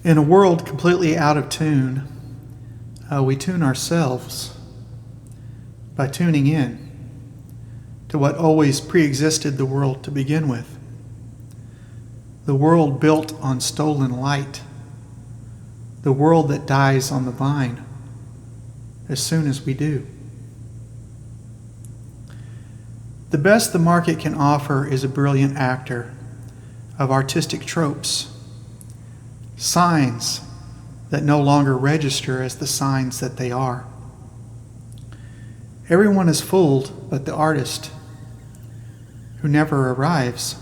In a world completely out of tune, we tune ourselves by tuning in to what always pre-existed the world to begin with. The world built on stolen light. The world that dies on the vine as soon as we do. The best the market can offer is a brilliant actor of artistic tropes, signs that no longer register as the signs that they are. Everyone is fooled but the artist, who never arrives,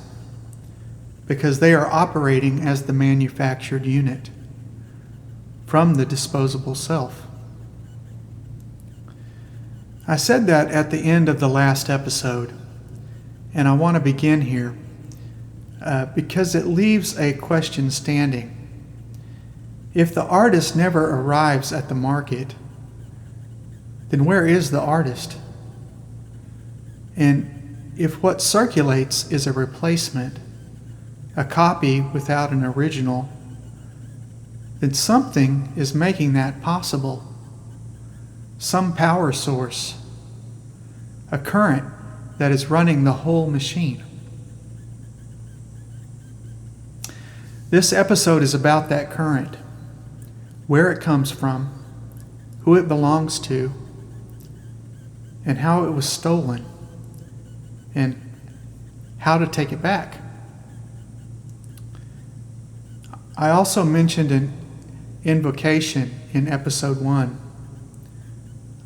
because they are operating as the manufactured unit from the disposable self. I said that at the end of the last episode, and I want to begin here because it leaves a question standing. If the artist never arrives at the market, then where is the artist? And if what circulates is a replacement, a copy without an original, then something is making that possible. Some power source, a current that is running the whole machine. This episode is about that current, where it comes from, who it belongs to, and how it was stolen, and how to take it back. I also mentioned an invocation in episode 1.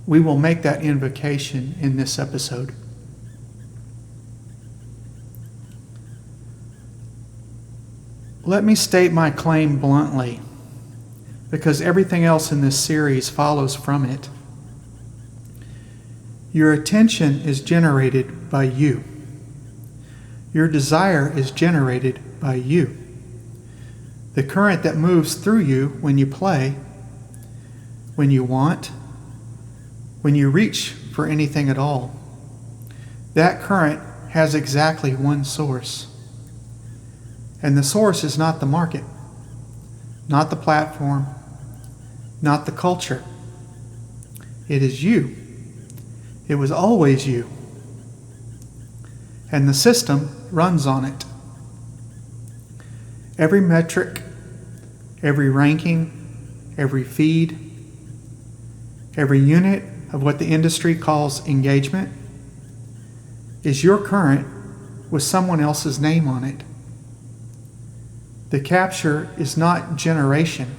We will make that invocation in this episode. Let me state my claim bluntly, because everything else in this series follows from it. Your attention is generated by you. Your desire is generated by you. The current that moves through you when you play, when you want, when you reach for anything at all, that current has exactly one source. And the source is not the market, not the platform, not the culture. It is you. It was always you. And the system runs on it. Every metric, every ranking, every feed, every unit of what the industry calls engagement is your current with someone else's name on it. The capture is not generation.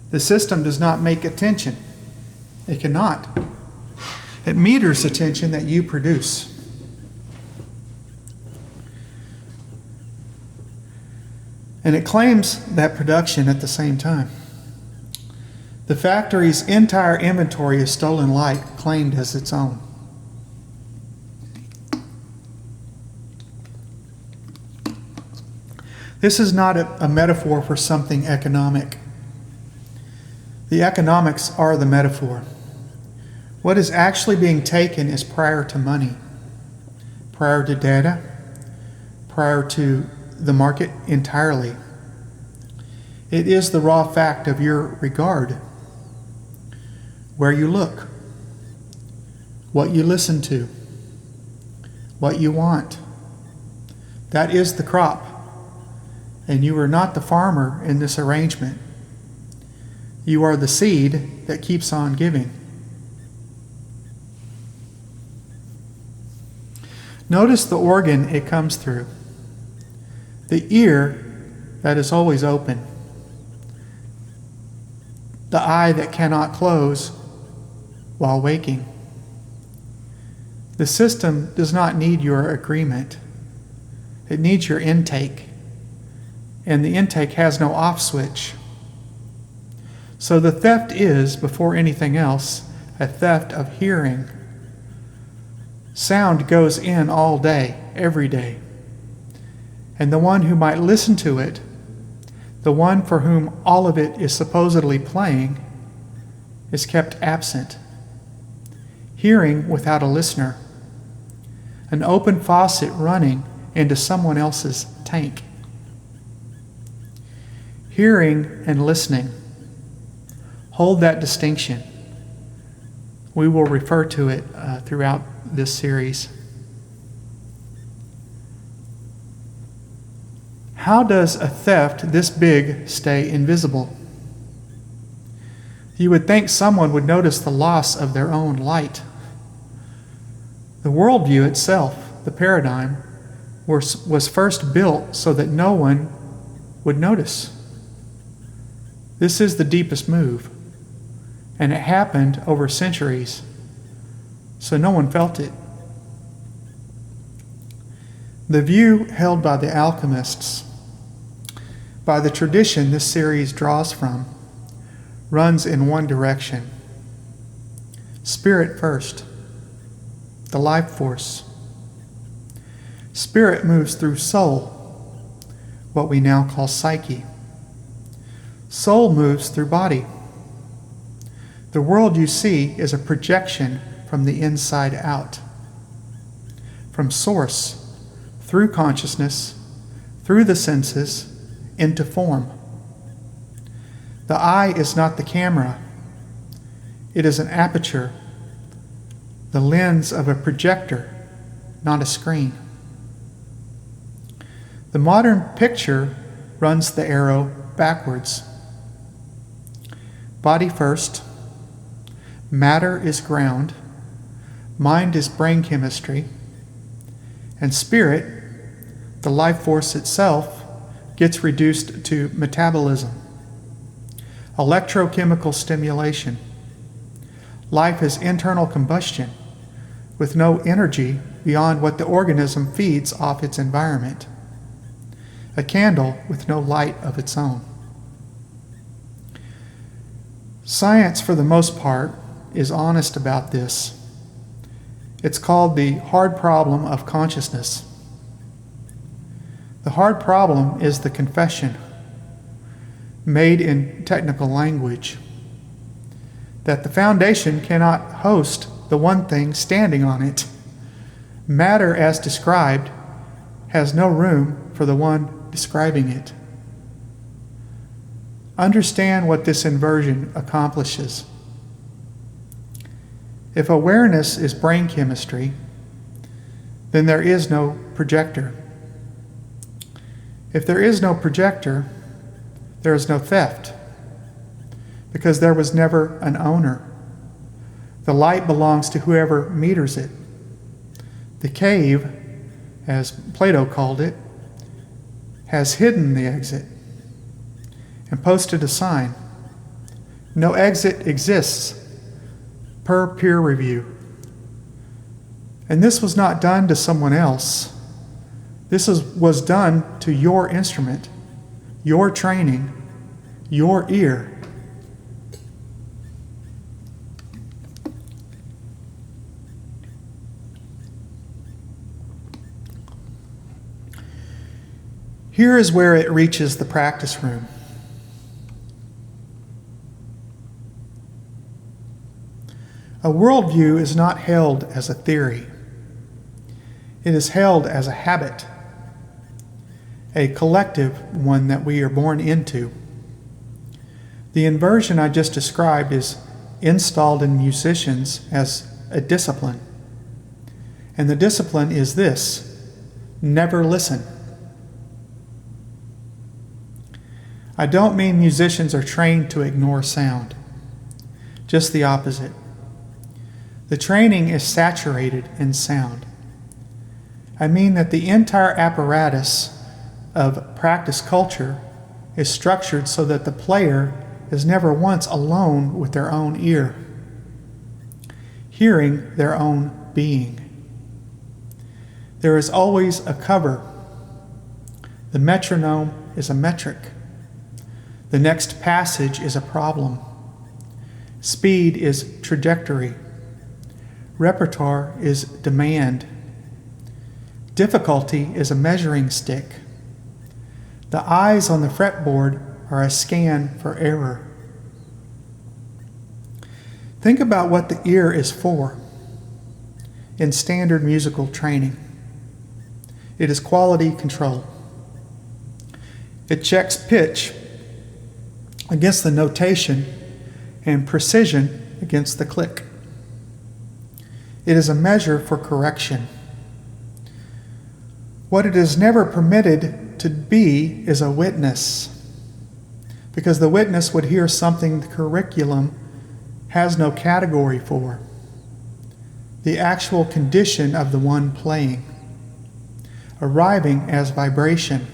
The system does not make attention. It cannot. It meters attention that you produce. And it claims that production at the same time. The factory's entire inventory of stolen light claimed as its own. This is not a metaphor for something economic. The economics are the metaphor. What is actually being taken is prior to money, prior to data, prior to the market entirely. It is the raw fact of your regard, where you look, what you listen to, what you want. That is the crop. And you are not the farmer in this arrangement. You are the seed that keeps on giving. Notice the organ it comes through. The ear that is always open. The eye that cannot close while waking. The system does not need your agreement. It needs your intake. And the intake has no off switch. So the theft is, before anything else, a theft of hearing. Sound goes in all day, every day. And the one who might listen to it, the one for whom all of it is supposedly playing, is kept absent. Hearing without a listener. An open faucet running into someone else's tank. Hearing and listening. Hold that distinction. We will refer to it throughout this series. How does a theft this big stay invisible? You would think someone would notice the loss of their own light. The worldview itself, the paradigm, was first built so that no one would notice. This is the deepest move, and it happened over centuries, so no one felt it. The view held by the alchemists, by the tradition this series draws from, runs in one direction. Spirit first, the life force. Spirit moves through soul, what we now call psyche. Soul moves through body. The world you see is a projection from the inside out, from source, through consciousness, through the senses, into form. The eye is not the camera. It is an aperture, the lens of a projector, not a screen. The modern picture runs the arrow backwards. Body first, matter is ground, mind is brain chemistry, and spirit, the life force itself, gets reduced to metabolism, electrochemical stimulation. Life is internal combustion with no energy beyond what the organism feeds off its environment. A candle with no light of its own. Science, for the most part, is honest about this. It's called the hard problem of consciousness. The hard problem is the confession, made in technical language, that the foundation cannot host the one thing standing on it. Matter, as described, has no room for the one describing it. Understand what this inversion accomplishes. If awareness is brain chemistry, then there is no projector. If there is no projector, there is no theft, because there was never an owner. The light belongs to whoever meters it. The cave, as Plato called it, has hidden the exit and posted a sign. No exit exists per peer review. And this was not done to someone else. This was done to your instrument, your training, your ear. Here is where it reaches the practice room. A worldview is not held as a theory. It is held as a habit, a collective one that we are born into. The inversion I just described is installed in musicians as a discipline. And the discipline is this: never listen. I don't mean musicians are trained to ignore sound. Just the opposite. The training is saturated in sound. I mean that the entire apparatus of practice culture is structured so that the player is never once alone with their own ear, hearing their own being. There is always a cover. The metronome is a metric. The next passage is a problem. Speed is trajectory. Repertoire is demand. Difficulty is a measuring stick. The eyes on the fretboard are a scan for error. Think about what the ear is for in standard musical training. It is quality control. It checks pitch against the notation and precision against the click. It is a measure for correction. What it is never permitted to be is a witness, because the witness would hear something the curriculum has no category for, the actual condition of the one playing, arriving as vibration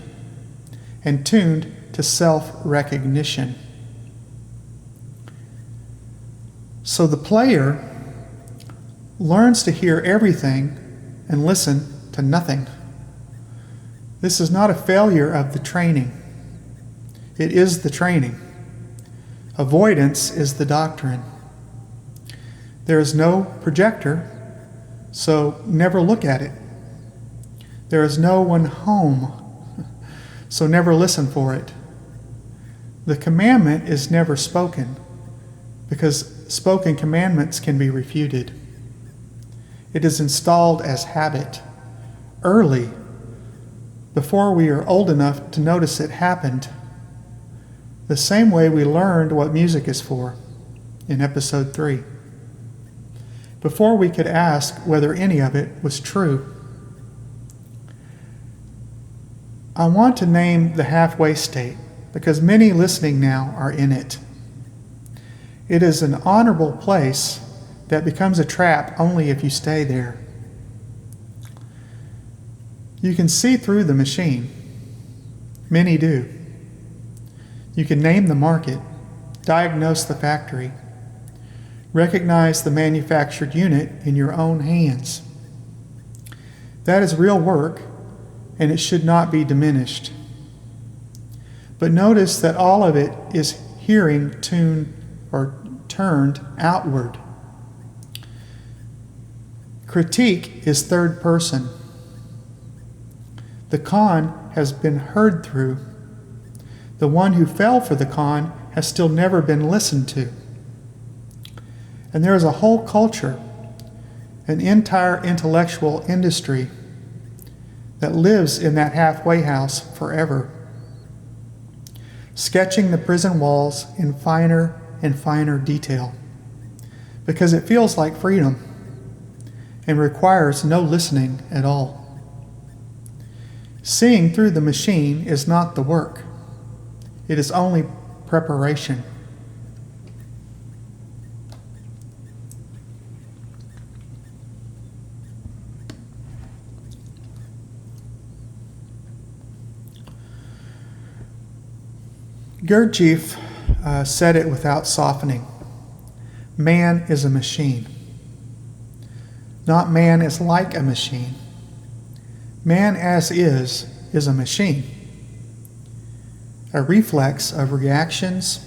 and tuned to self-recognition. So the player learns to hear everything and listen to nothing. This is not a failure of the training. It is the training. Avoidance is the doctrine. There is no projector, so never look at it. There is no one home, so never listen for it. The commandment is never spoken, because spoken commandments can be refuted. It is installed as habit, early, before we are old enough to notice it happened. The same way we learned what music is for in episode 3. Before we could ask whether any of it was true. I want to name the halfway state because many listening now are in it. It is an honorable place that becomes a trap only if you stay there. You can see through the machine. Many do. You can name the market, diagnose the factory, recognize the manufactured unit in your own hands. That is real work, and it should not be diminished. But notice that all of it is hearing tuned or turned outward. Critique is third person. The con has been heard through. The one who fell for the con has still never been listened to. And there is a whole culture, an entire intellectual industry that lives in that halfway house forever, sketching the prison walls in finer and finer detail, because it feels like freedom and requires no listening at all. Seeing through the machine is not the work. It is only preparation. Gurdjieff said it without softening. Man is a machine. Not man is like a machine. Man as is a machine. A reflex of reactions,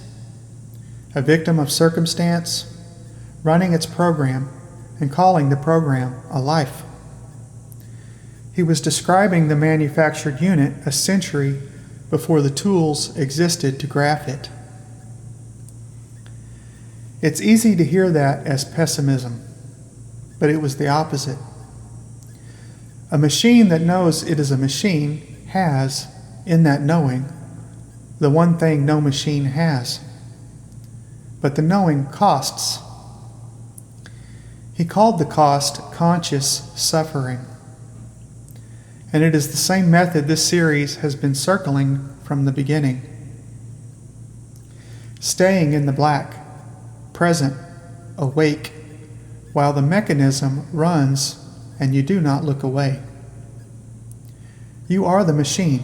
a victim of circumstance, running its program and calling the program a life. He was describing the manufactured unit a century before the tools existed to graph it. It's easy to hear that as pessimism, but it was the opposite. A machine that knows it is a machine has, in that knowing, the one thing no machine has. But the knowing costs. He called the cost conscious suffering. And it is the same method this series has been circling from the beginning. Staying in the black, present, awake, while the mechanism runs and you do not look away. You are the machine.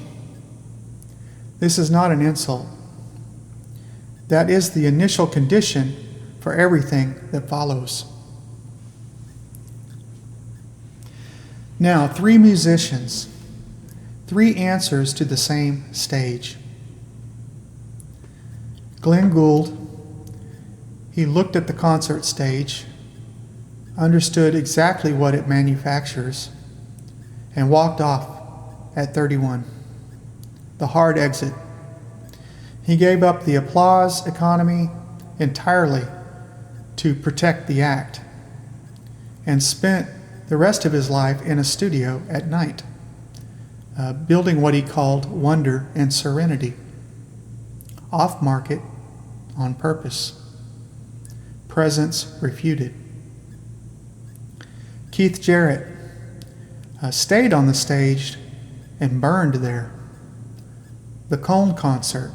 This is not an insult. That is the initial condition for everything that follows. Now, 3 musicians, 3 answers to the same stage. Glenn Gould, he looked at the concert stage, understood exactly what it manufactures, and walked off at 31. The hard exit. He gave up the applause economy entirely to protect the act, and spent the rest of his life in a studio at night, building what he called wonder and serenity. Off-market, on purpose. Presence refuted. Keith Jarrett stayed on the stage and burned there. The Köln concert,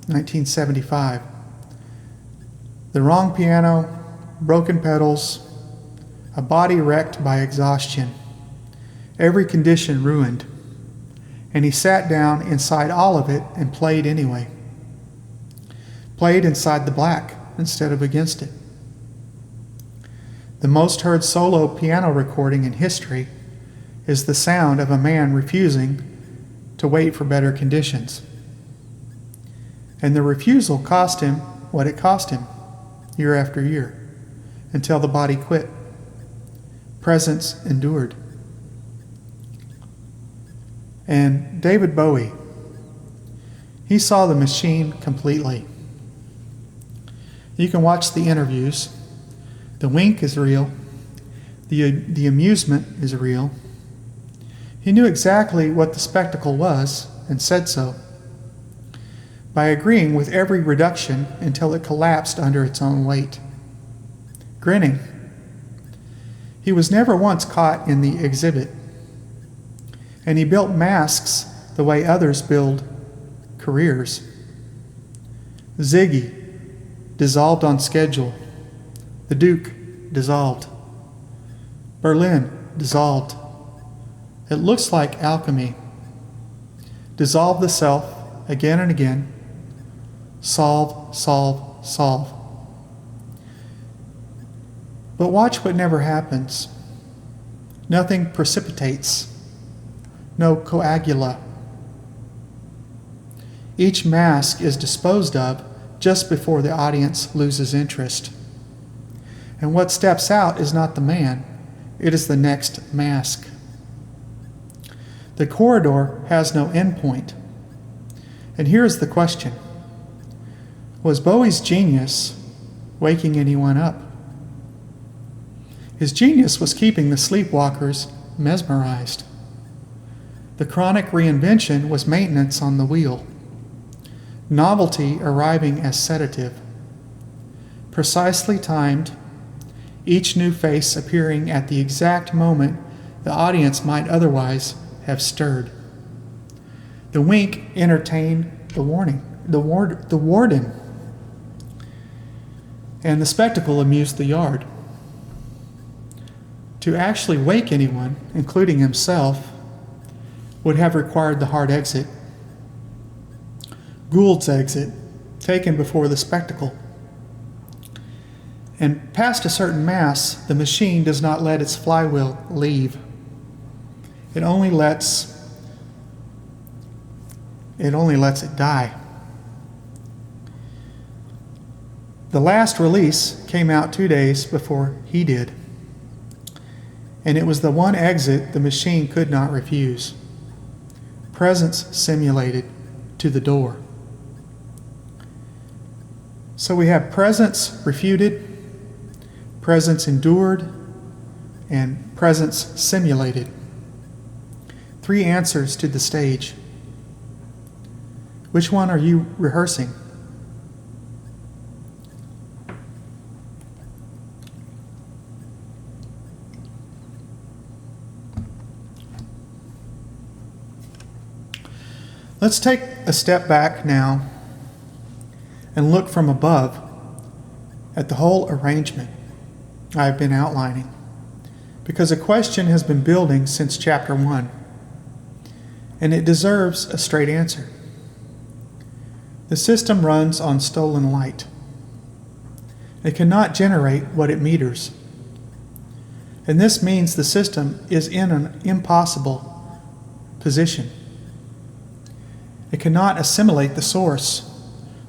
1975. The wrong piano, broken pedals, a body wrecked by exhaustion, every condition ruined. And he sat down inside all of it and played anyway. Played inside the black instead of against it. The most heard solo piano recording in history is the sound of a man refusing to wait for better conditions. And the refusal cost him what it cost him, year after year, until the body quit. Presence endured. And David Bowie, he saw the machine completely. You can watch the interviews. The wink is real. The amusement is real. He knew exactly what the spectacle was and said so, by agreeing with every reduction until it collapsed under its own weight. Grinning. He was never once caught in the exhibit. And he built masks the way others build careers. Ziggy dissolved on schedule. The Duke dissolved. Berlin dissolved. It looks like alchemy. Dissolve the self again and again. Solve, solve, solve. But watch what never happens. Nothing precipitates. No coagula. Each mask is disposed of just before the audience loses interest. And what steps out is not the man, it is the next mask. The corridor has no endpoint. And here's the question. Was Bowie's genius waking anyone up? His genius was keeping the sleepwalkers mesmerized. The chronic reinvention was maintenance on the wheel. Novelty arriving as sedative. Precisely timed, each new face appearing at the exact moment the audience might otherwise have stirred. The wink entertained the warden. And the spectacle amused the yard. To actually wake anyone, including himself, would have required the hard exit. Gould's exit, taken before the spectacle. And past a certain mass, the machine does not let its flywheel leave. It only lets it die. The last release came out 2 days before he did. And it was the one exit the machine could not refuse. Presence simulated to the door. So we have presence refuted, presence endured, and presence simulated. 3 answers to the stage. Which one are you rehearsing? Let's take a step back now and look from above at the whole arrangement I've been outlining, because a question has been building since chapter 1, and it deserves a straight answer. The system runs on stolen light. It cannot generate what it meters. And this means the system is in an impossible position. It cannot assimilate the source,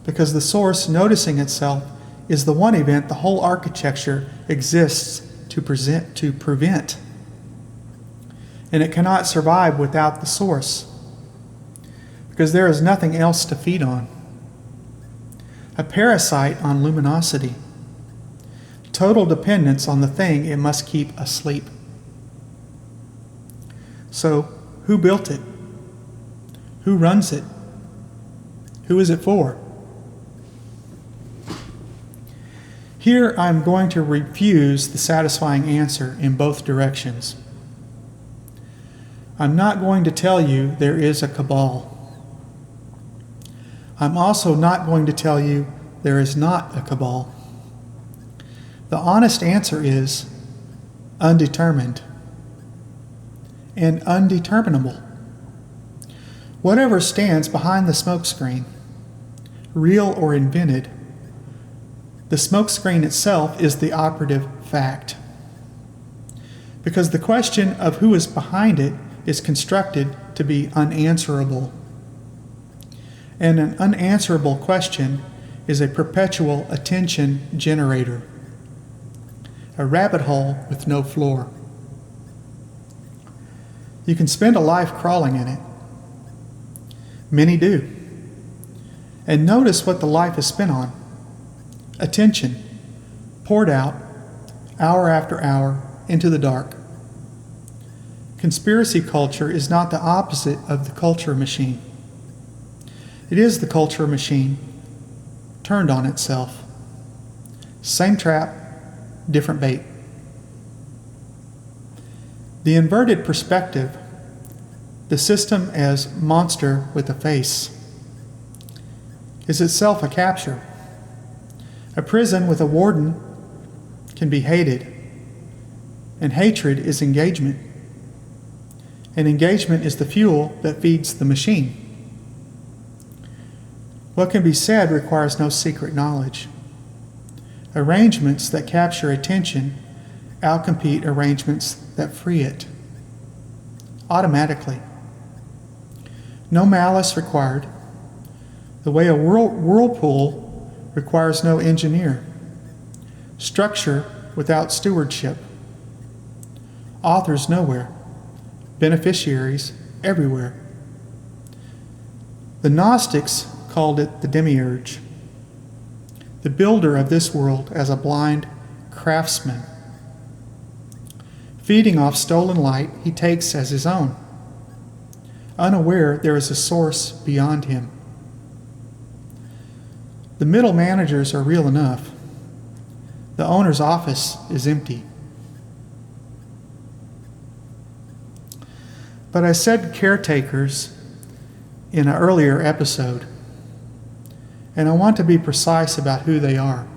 because the source noticing itself is the one event the whole architecture exists to prevent. And it cannot survive without the source, because there is nothing else to feed on. A parasite on luminosity. Total dependence on the thing it must keep asleep. So, who built it? Who runs it? Who is it for? Here I'm going to refuse the satisfying answer in both directions. I'm not going to tell you there is a cabal. I'm also not going to tell you there is not a cabal. The honest answer is undetermined and undeterminable. Whatever stands behind the smokescreen, real or invented, the smokescreen itself is the operative fact. Because the question of who is behind it is constructed to be unanswerable. And an unanswerable question is a perpetual attention generator, a rabbit hole with no floor. You can spend a life crawling in it. Many do. And notice what the life is spent on. Attention, poured out, hour after hour, into the dark. Conspiracy culture is not the opposite of the culture machine. It is the culture machine, turned on itself. Same trap, different bait. The inverted perspective, the system as monster with a face, is itself a capture. A prison with a warden can be hated, and hatred is engagement. And engagement is the fuel that feeds the machine. What can be said requires no secret knowledge. Arrangements that capture attention outcompete arrangements that free it. Automatically. No malice required. The way a whirlpool requires no engineer. Structure without stewardship. Authors nowhere. Beneficiaries everywhere. The Gnostics called it the demiurge, the builder of this world as a blind craftsman. Feeding off stolen light, he takes as his own, unaware there is a source beyond him. The middle managers are real enough. The owner's office is empty. But I said caretakers in an earlier episode, and I want to be precise about who they are,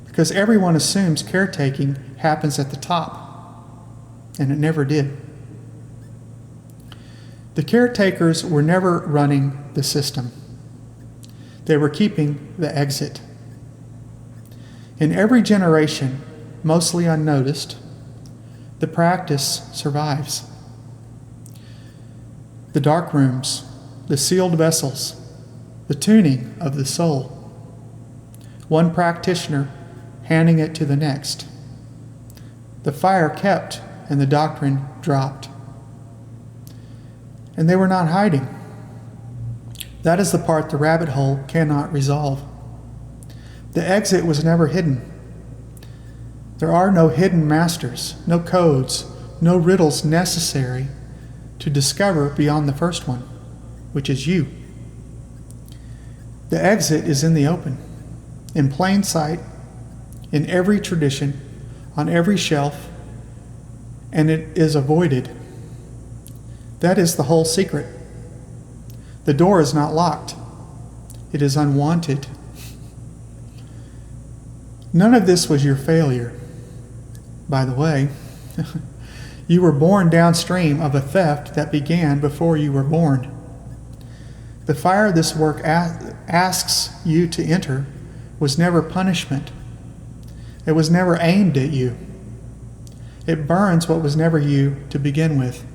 because everyone assumes caretaking happens at the top, and it never did. The caretakers were never running the system. They were keeping the exit. In every generation, mostly unnoticed, the practice survives. The dark rooms, the sealed vessels, the tuning of the soul. One practitioner handing it to the next. The fire kept and the doctrine dropped. And they were not hiding. That is the part the rabbit hole cannot resolve. The exit was never hidden. There are no hidden masters, no codes, no riddles necessary to discover beyond the first one, which is you. The exit is in the open, in plain sight, in every tradition, on every shelf, and it is avoided. That is the whole secret. The door is not locked. It is unwanted. None of this was your failure. By the way, you were born downstream of a theft that began before you were born. The fire this work asks you to enter was never punishment. It was never aimed at you. It burns what was never you to begin with.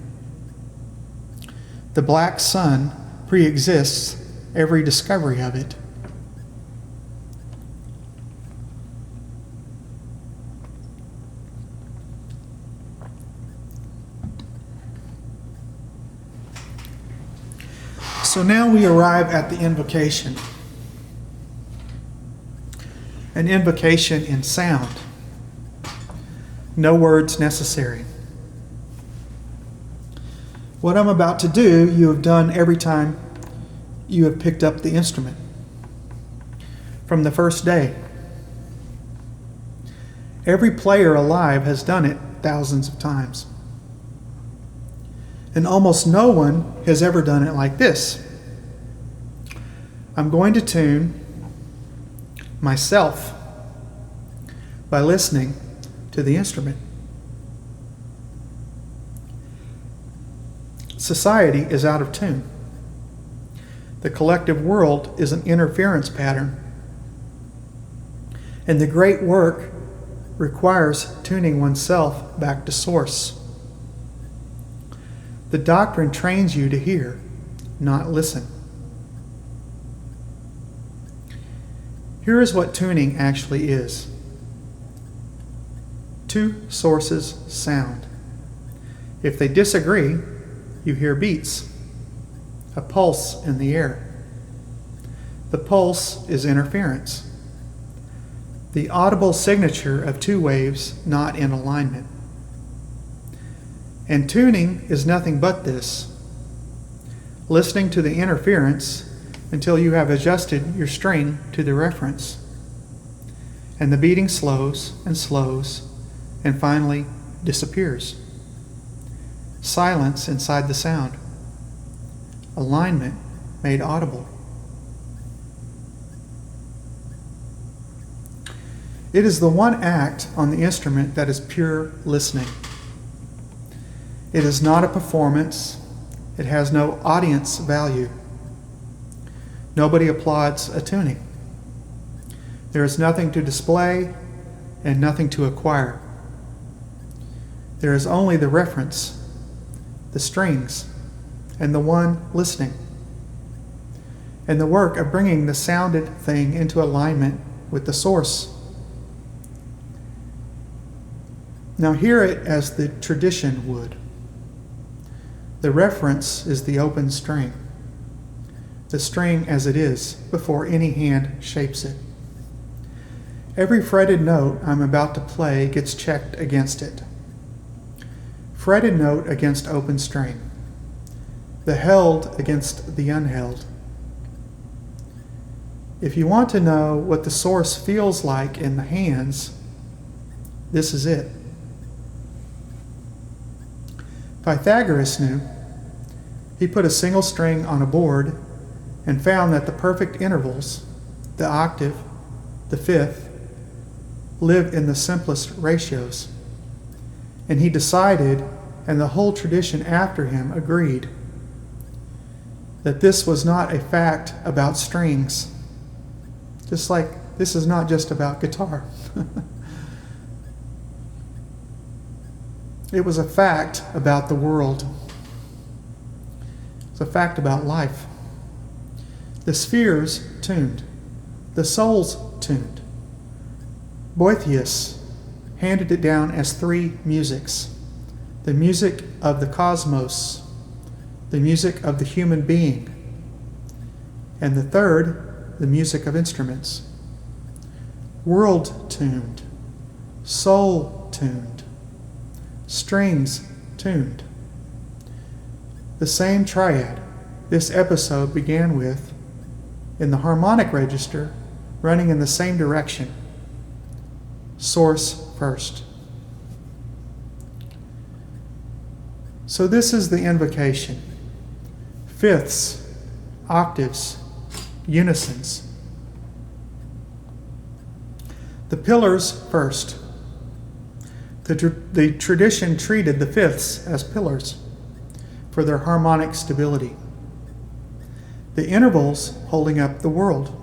The black sun pre-exists every discovery of it. So now we arrive at the invocation. An invocation in sound. No words necessary. What I'm about to do, you have done every time you have picked up the instrument. From the first day. Every player alive has done it thousands of times. And almost no one has ever done it like this. I'm going to tune myself by listening to the instrument. Society is out of tune. The collective world is an interference pattern. And the great work requires tuning oneself back to source. The doctrine trains you to hear, not listen. Here is what tuning actually is. Two sources sound. If they disagree, you hear beats, a pulse in the air. The pulse is interference, the audible signature of two waves not in alignment. And tuning is nothing but this, listening to the interference until you have adjusted your string to the reference. And the beating slows and finally disappears. Silence inside the sound. Alignment made audible. It is the one act on the instrument that is pure listening. It is not a performance. It has no audience value. Nobody applauds a tuning. There is nothing to display and nothing to acquire. There is only the reference, the strings, and the one listening, and the work of bringing the sounded thing into alignment with the source. Now hear it as the tradition would. The reference is the open string, the string as it is before any hand shapes it. Every fretted note I'm about to play gets checked against it. Fretted note against open string, the held against the unheld. If you want to know what the source feels like in the hands, this is it. Pythagoras knew. He put a single string on a board and found that the perfect intervals, the octave, the fifth, live in the simplest ratios. And he decided, and the whole tradition after him agreed, that this was not a fact about strings, just like this is not just about guitar. It was a fact about the world. It's a fact about life. The spheres tuned, the souls tuned. Boethius handed it down as three musics: the music of the cosmos, the music of the human being, and the third, the music of instruments. World tuned, soul tuned, strings tuned. The same triad this episode began with, in the harmonic register, running in the same direction. Source first. So this is the invocation. Fifths, octaves, unisons. The pillars first. The tradition treated the fifths as pillars for their harmonic stability. The intervals holding up the world,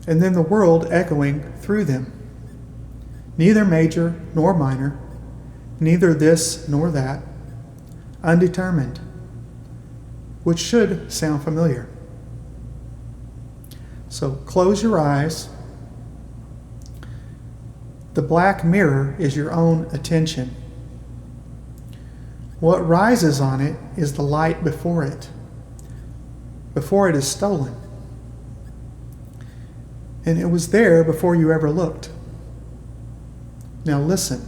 and then the world echoing through them. Neither major nor minor, neither this nor that, undetermined, which should sound familiar. So close your eyes. The black mirror is your own attention. What rises on it is the light before it is stolen. And it was there before you ever looked. Now listen.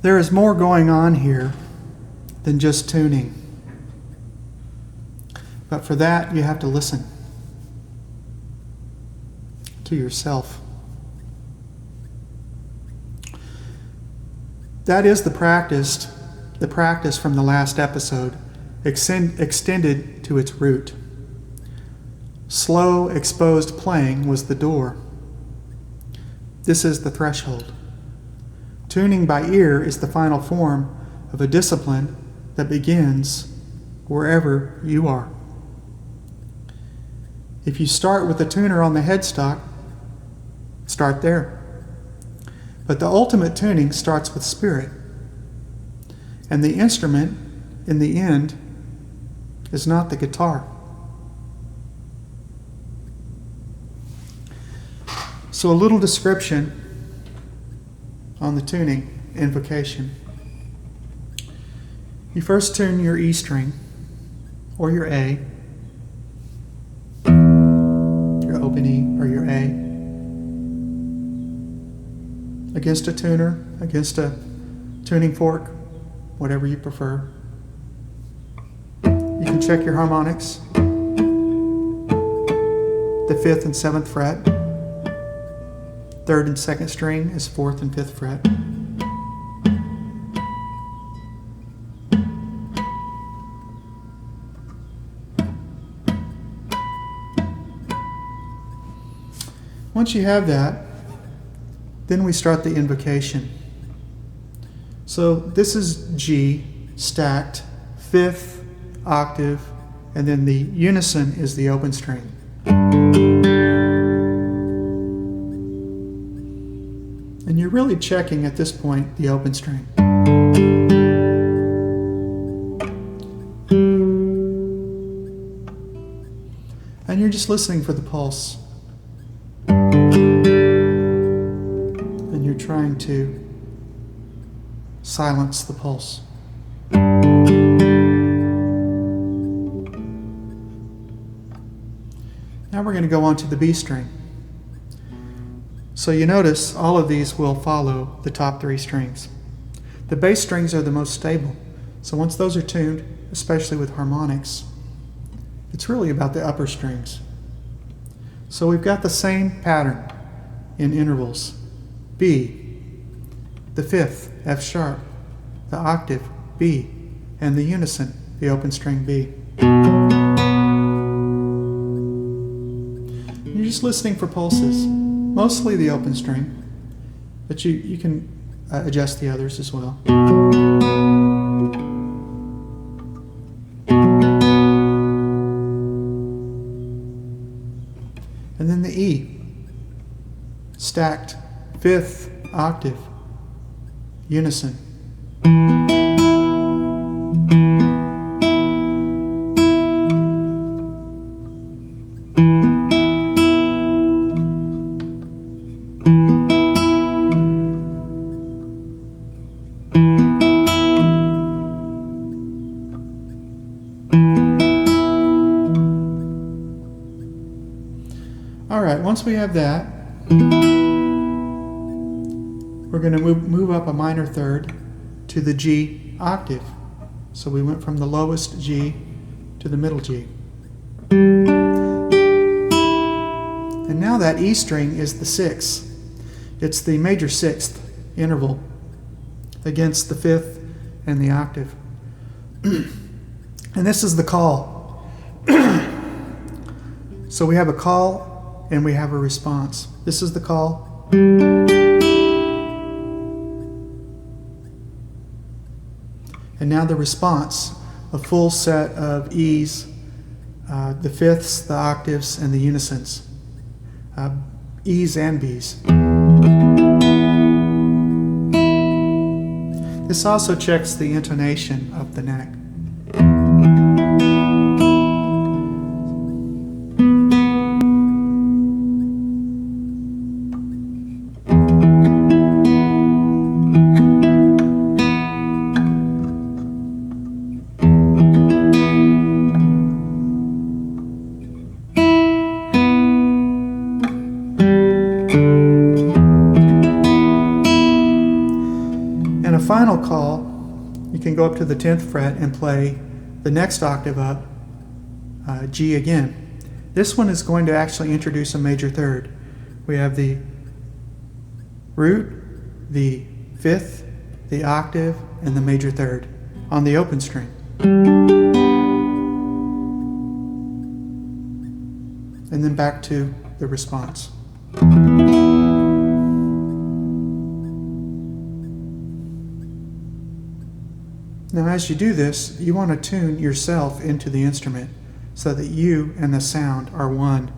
There is more going on here than just tuning. But for that, you have to listen to yourself. That is the practice from the last episode, extended to its root. Slow, exposed playing was the door. This is the threshold. Tuning by ear is the final form of a discipline that begins wherever you are. If you start with the tuner on the headstock, start there. But the ultimate tuning starts with spirit. And the instrument, in the end, is not the guitar. So a little description on the tuning, invocation. You first tune your E string, or your A, your open E, or your A, against a tuner, against a tuning fork, whatever you prefer. You can check your harmonics, the 5th and 7th fret. 3rd and 2nd string is 4th and 5th fret. Once you have that, then we start the invocation. So this is G stacked, 5th octave, and then the unison is the open string. And you're really checking at this point the open string. And you're just listening for the pulse. And you're trying to silence the pulse. Now we're going to go on to the B string. So you notice all of these will follow the top 3 strings. The bass strings are the most stable. So once those are tuned, especially with harmonics, it's really about the upper strings. So we've got the same pattern in intervals. B, the 5th, F sharp, the octave, B, and the unison, the open string B. You're just listening for pulses, mostly the open string, but you can adjust the others as well. And then the E, stacked, 5th octave, unison. All right, once we have that, we're going to move up a minor third to the G octave. So we went from the lowest G to the middle G. And now that E string is the 6th. It's the major 6th interval against the 5th and the octave. And this is the call. So we have a call and we have a response. This is the call. And now the response, a full set of E's, the 5ths, the octaves, and the unisons. E's and B's. This also checks the intonation of the neck. can go up to the 10th fret and play the next octave up, G again. This one is going to actually introduce a major third. We have the root, the fifth, the octave, and the major third on the open string. And then back to the response. Now as you do this, you want to tune yourself into the instrument so that you and the sound are one.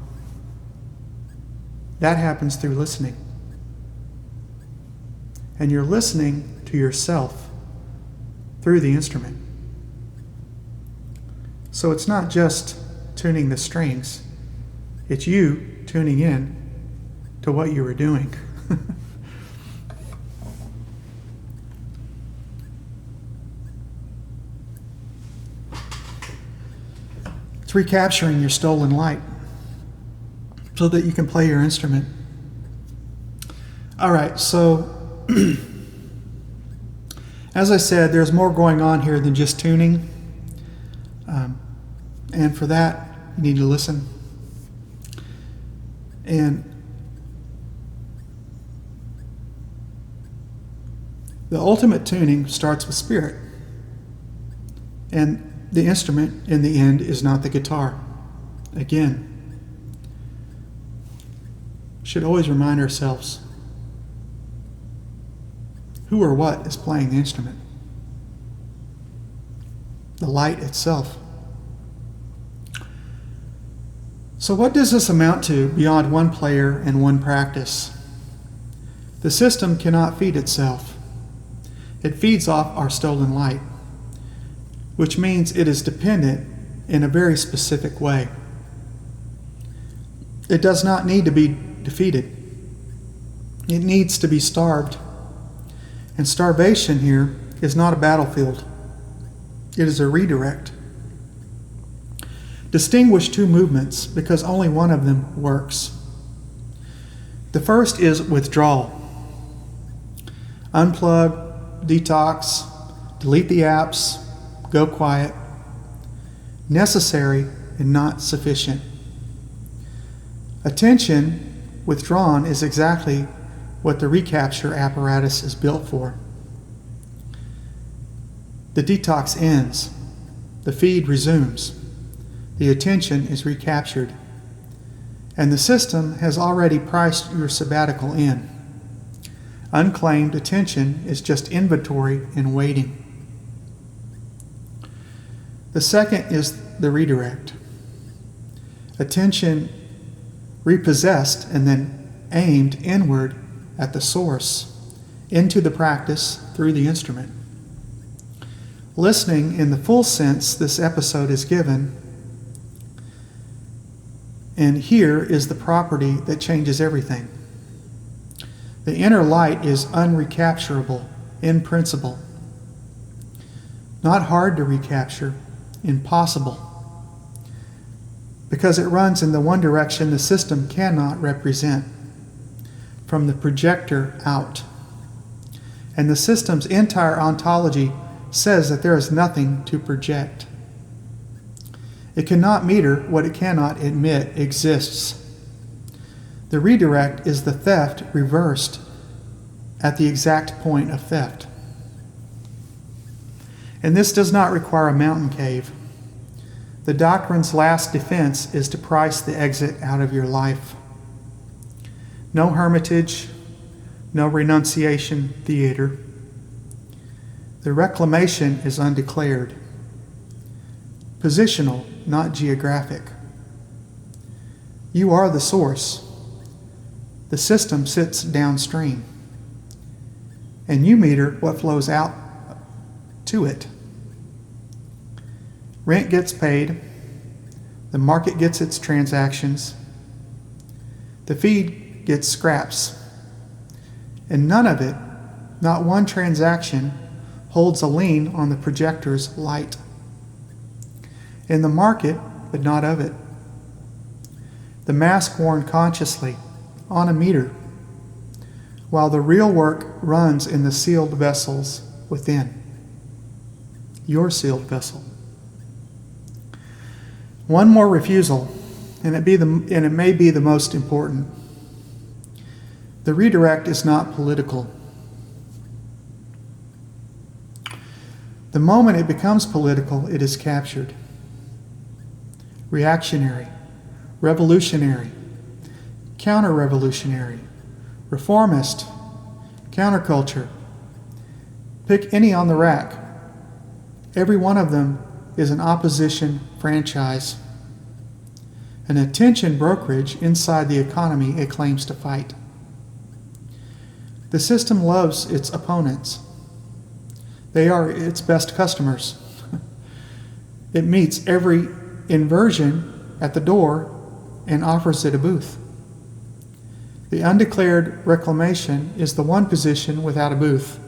That happens through listening. And you're listening to yourself through the instrument. So it's not just tuning the strings, it's you tuning in to what you were doing. It's recapturing your stolen light so that you can play your instrument. All right, so as I said, there's more going on here than just tuning. And for that, you need to listen. And the ultimate tuning starts with spirit. And the instrument, in the end, is not the guitar. Again, we should always remind ourselves who or what is playing the instrument. The light itself. So what does this amount to beyond one player and one practice? The system cannot feed itself. It feeds off our stolen light, which means it is dependent in a very specific way. It does not need to be defeated. It needs to be starved. And starvation here is not a battlefield. It is a redirect. Distinguish two movements because only one of them works. The first is withdrawal. Unplug, detox, delete the apps, go quiet. Necessary and not sufficient. Attention withdrawn is exactly what the recapture apparatus is built for. The detox ends. The feed resumes. The attention is recaptured. And the system has already priced your sabbatical in. Unclaimed attention is just inventory and waiting. The second is the redirect. Attention repossessed and then aimed inward at the source, into the practice through the instrument. Listening in the full sense this episode is given, and here is the property that changes everything. The inner light is unrecapturable in principle. Not hard to recapture, impossible. Because it runs in the one direction the system cannot represent, from the projector out. And the system's entire ontology says that there is nothing to project. It cannot meter what it cannot admit exists. The redirect is the theft reversed at the exact point of theft. And this does not require a mountain cave. The doctrine's last defense is to price the exit out of your life. No hermitage, no renunciation theater. The reclamation is undeclared. Positional, not geographic. You are the source. The system sits downstream. And you meter what flows out to it. Rent gets paid. The market gets its transactions. The feed gets scraps. And none of it, not one transaction, holds a lien on the projector's light. In the market, but not of it. The mask worn consciously, on a meter, while the real work runs in the sealed vessels within. your sealed vessel. One more refusal, and it may be the most important. The redirect is not political. The moment it becomes political, it is captured. Reactionary, revolutionary, counter-revolutionary, reformist, counterculture. Pick any on the rack. Every one of them is an opposition franchise, an attention brokerage inside the economy it claims to fight. The system loves its opponents. They are its best customers. It meets every inversion at the door and offers it a booth. The undeclared reclamation is the one position without a booth,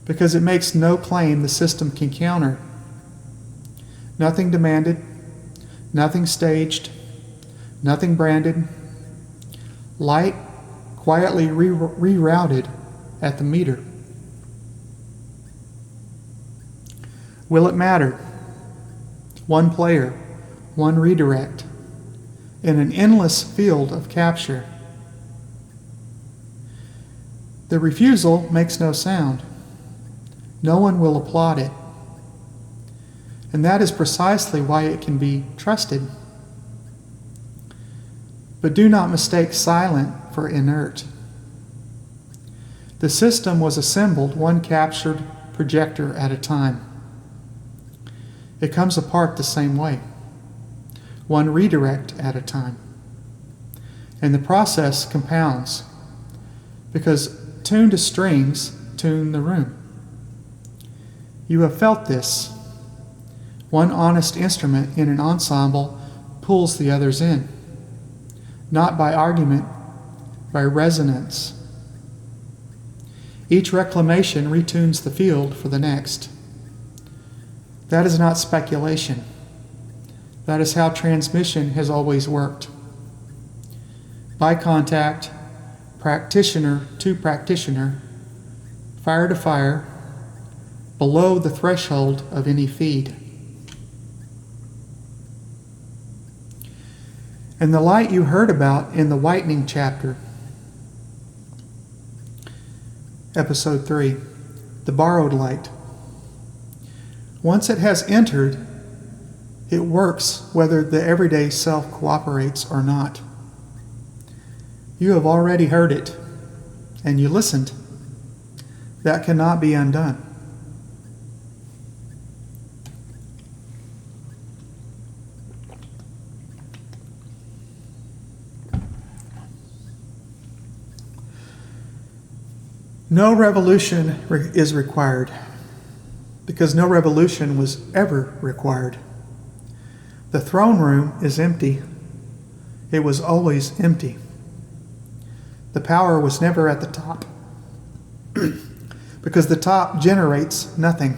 because it makes no claim the system can counter. Nothing demanded, nothing staged, nothing branded. Light quietly rerouted at the meter. Will it matter? One player, one redirect, in an endless field of capture. The refusal makes no sound. No one will applaud it. And that is precisely why it can be trusted. But do not mistake silent for inert. The system was assembled one captured projector at a time. It comes apart the same way, one redirect at a time. And the process compounds, because tuned strings tune the room. You have felt this. One honest instrument in an ensemble pulls the others in, not by argument, by resonance. Each reclamation retunes the field for the next. That is not speculation. That is how transmission has always worked. By contact, practitioner to practitioner, fire to fire, below the threshold of any feed. And the light you heard about in the whitening chapter, episode 3, the borrowed light. Once it has entered, it works whether the everyday self cooperates or not. You have already heard it, and you listened. That cannot be undone. No revolution is required, because no revolution was ever required. The throne room is empty. It was always empty. The power was never at the top, because the top generates nothing.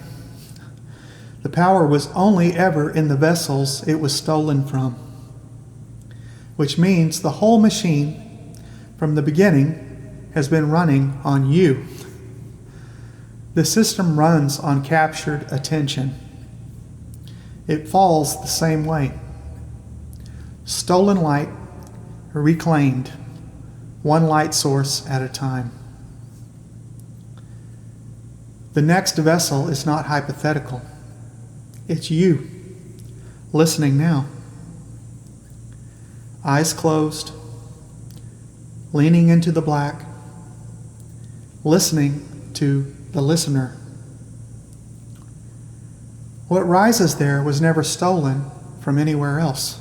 The power was only ever in the vessels it was stolen from, which means the whole machine from the beginning has been running on you. The system runs on captured attention. It falls the same way. Stolen light, reclaimed, one light source at a time. The next vessel is not hypothetical. It's you, listening now. Eyes closed, leaning into the black, listening to the listener. What rises there was never stolen from anywhere else.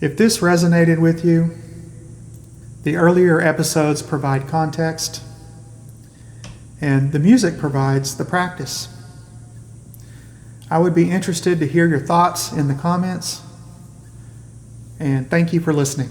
If this resonated with you, the earlier episodes provide context, and the music provides the practice. I would be interested to hear your thoughts in the comments, and thank you for listening.